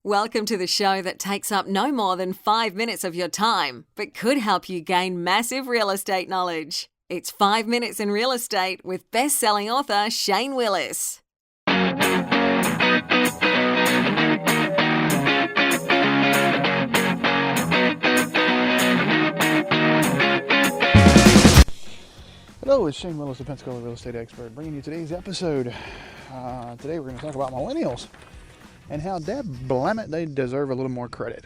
Welcome to the show that takes up no more than 5 minutes of your time, but could help you gain massive real estate knowledge. It's 5 Minutes in Real Estate with best-selling author Shane Willis. Hello, it's Shane Willis, the Pensacola real estate expert, bringing you today's episode. Today we're going to talk about millennials and how, dabblammit, they deserve a little more credit.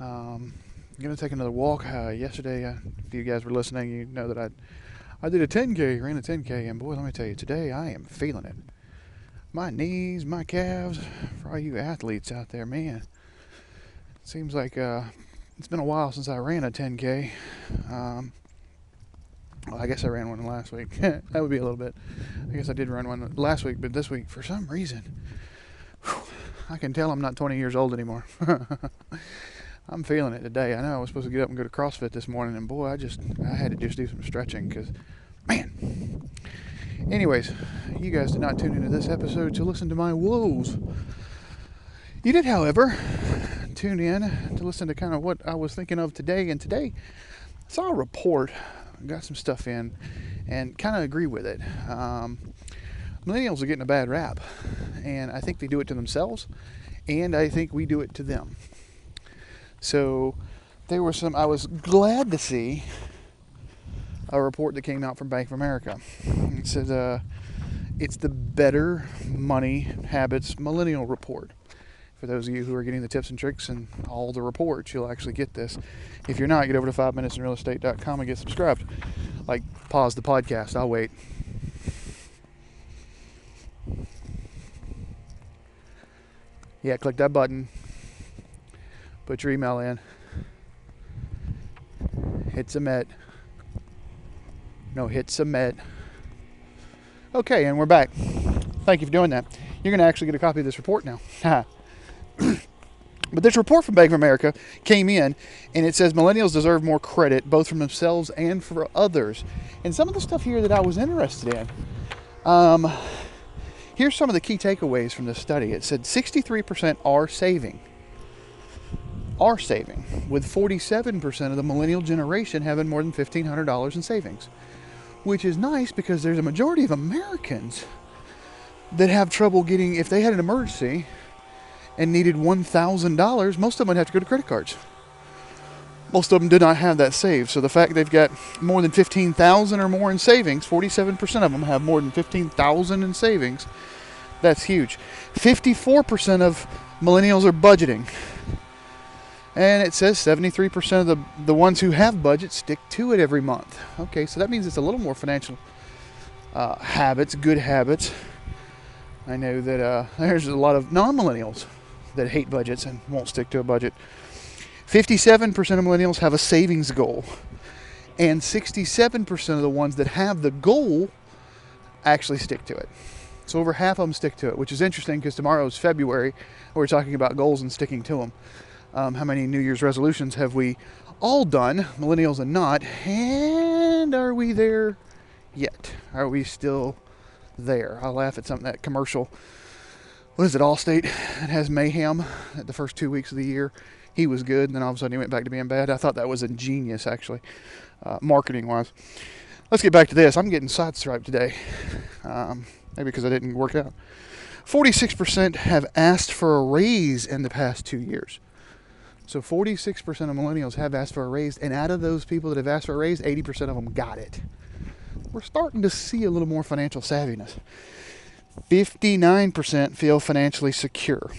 I'm going to take another walk. Yesterday, if you guys were listening, you know that I did a 10K, ran a 10K, and boy, let me tell you, today I am feeling it. My knees, my calves, for all you athletes out there, man. It seems like it's been a while since I ran a 10K. Well, I guess I ran one last week. That would be a little bit. I guess I did run one last week, but this week, for some reason, I can tell I'm not 20 years old anymore. I'm feeling it today. I know I was supposed to get up and go to CrossFit this morning, and boy, I had to just do some stretching because, man. Anyways, you guys did not tune into this episode to listen to my woes. You did, however, tune in to listen to kind of what I was thinking of today, and today I saw a report. Got some stuff in and kind of agree with it. Millennials are getting a bad rap, and I think they do it to themselves, and I think we do it to them. So I was glad to see a report that came out from Bank of America. It says it's the Better Money Habits Millennial Report. For those of you who are getting the tips and tricks and all the reports, you'll actually get this. If you're not, get over to 5minutesinrealestate.com and get subscribed. Like, pause the podcast. I'll wait. Yeah, click that button. Put your email in. Hit submit. Hit submit. Okay, and we're back. Thank you for doing that. You're going to actually get a copy of this report now. But this report from Bank of America came in, and it says millennials deserve more credit, both from themselves and for others. And some of the stuff here that I was interested in. Here's some of the key takeaways from this study. It said 63% are saving, with 47% of the millennial generation having more than $1,500 in savings, which is nice because there's a majority of Americans that have trouble getting, if they had an emergency and needed $1,000, most of them would have to go to credit cards. Most of them do not have that saved. So the fact they've got more than $15,000 or more in savings, 47% of them have more than $15,000 in savings. That's huge. 54% of millennials are budgeting. And it says 73% of the ones who have budgets stick to it every month. Okay, so that means it's a little more financial habits, good habits. I know that there's a lot of non-millennials that hate budgets and won't stick to a budget. 57% of millennials have a savings goal, and 67% of the ones that have the goal actually stick to it. So over half of them stick to it, which is interesting because tomorrow is February. We're talking about goals and sticking to them. How many New Year's resolutions have we all done, millennials and not? And are we there yet? Are we still there? I laugh at that commercial. What is it, Allstate? It has Mayhem at the first 2 weeks of the year. He was good, and then all of a sudden he went back to being bad. I thought that was ingenious, actually, marketing-wise. Let's get back to this. I'm getting sideswiped today, maybe because I didn't work out. 46% have asked for a raise in the past 2 years. So 46% of millennials have asked for a raise, and out of those people that have asked for a raise, 80% of them got it. We're starting to see a little more financial savviness. 59% feel financially secure.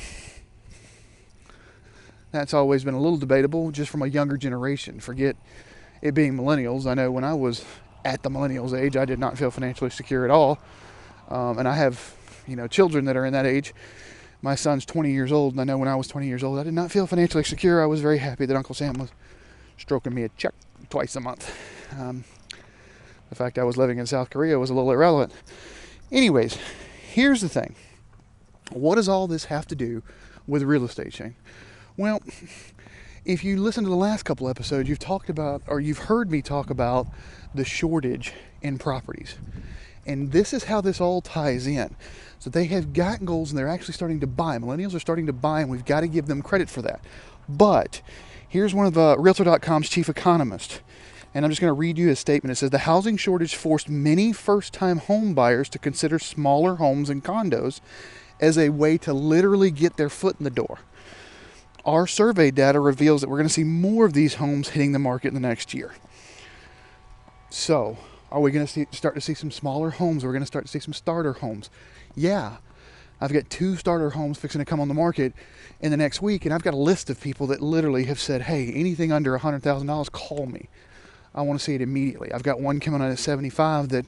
That's always been a little debatable, just from a younger generation. Forget it being millennials. I know when I was at the millennials age, I did not feel financially secure at all. And I have, children that are in that age. My son's 20 years old, and I know when I was 20 years old, I did not feel financially secure. I was very happy that Uncle Sam was stroking me a check twice a month. The fact I was living in South Korea was a little irrelevant. Anyways, here's the thing. What does all this have to do with real estate, Shane? Well, if you listen to the last couple episodes, you've heard me talk about the shortage in properties. And this is how this all ties in. So they have got goals and they're actually starting to buy. Millennials are starting to buy, and we've got to give them credit for that. But here's one of Realtor.com's chief economists. And I'm just going to read you his statement. It says, the housing shortage forced many first-time home buyers to consider smaller homes and condos as a way to literally get their foot in the door. Our survey data reveals that we're going to see more of these homes hitting the market in the next year. So, are we going to start to see some smaller homes? We're going to start to see some starter homes. Yeah, I've got 2 starter homes fixing to come on the market in the next week, and I've got a list of people that literally have said, hey, anything under $100,000, call me. I want to see it immediately. I've got one coming on at 75 that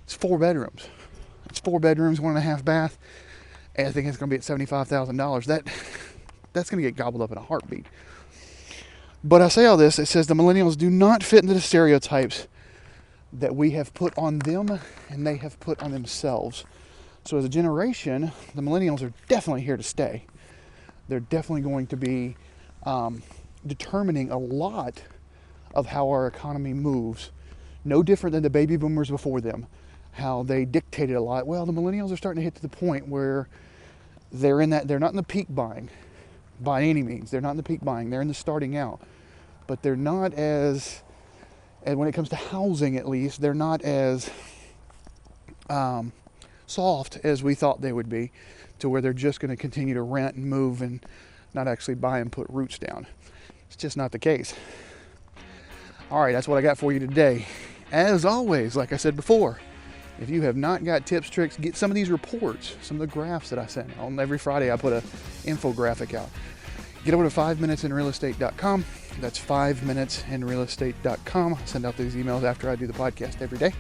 it's 4 bedrooms. It's 4 bedrooms, 1.5 bath, and I think it's going to be at $75,000. That's going to get gobbled up in a heartbeat. But I say all this, it says the millennials do not fit into the stereotypes that we have put on them and they have put on themselves. So as a generation, the millennials are definitely here to stay. They're definitely going to be determining a lot of how our economy moves. No different than the baby boomers before them, how they dictated a lot. Well, the millennials are starting to hit to the point where they're not in the peak buying by any means. They're not in the peak buying. They're in the starting out. But they're not as, and when it comes to housing at least, they're not as soft as we thought they would be, to where they're just going to continue to rent and move and not actually buy and put roots down. It's just not the case. All right, that's what I got for you today. As always, like I said before, if you have not got tips, tricks, get some of these reports, some of the graphs that I send. On every Friday, I put an infographic out. Get over to 5minutesinrealestate.com. That's 5minutesinrealestate.com. I send out these emails after I do the podcast every day.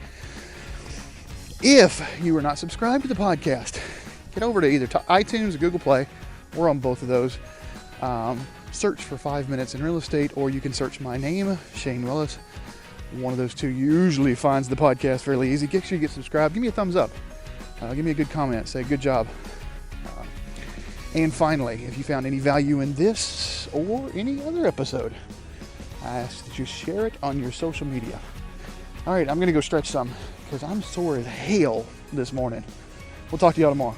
If you are not subscribed to the podcast, get over to either iTunes or Google Play. We're on both of those. Search for 5 Minutes in Real Estate, or you can search my name, Shane Willis. One of those two usually finds the podcast fairly easy. Make sure you get subscribed. Give me a thumbs up. Give me a good comment. Say good job. And finally, if you found any value in this or any other episode, I ask that you share it on your social media. All right, I'm going to go stretch some because I'm sore as hell this morning. We'll talk to y'all tomorrow.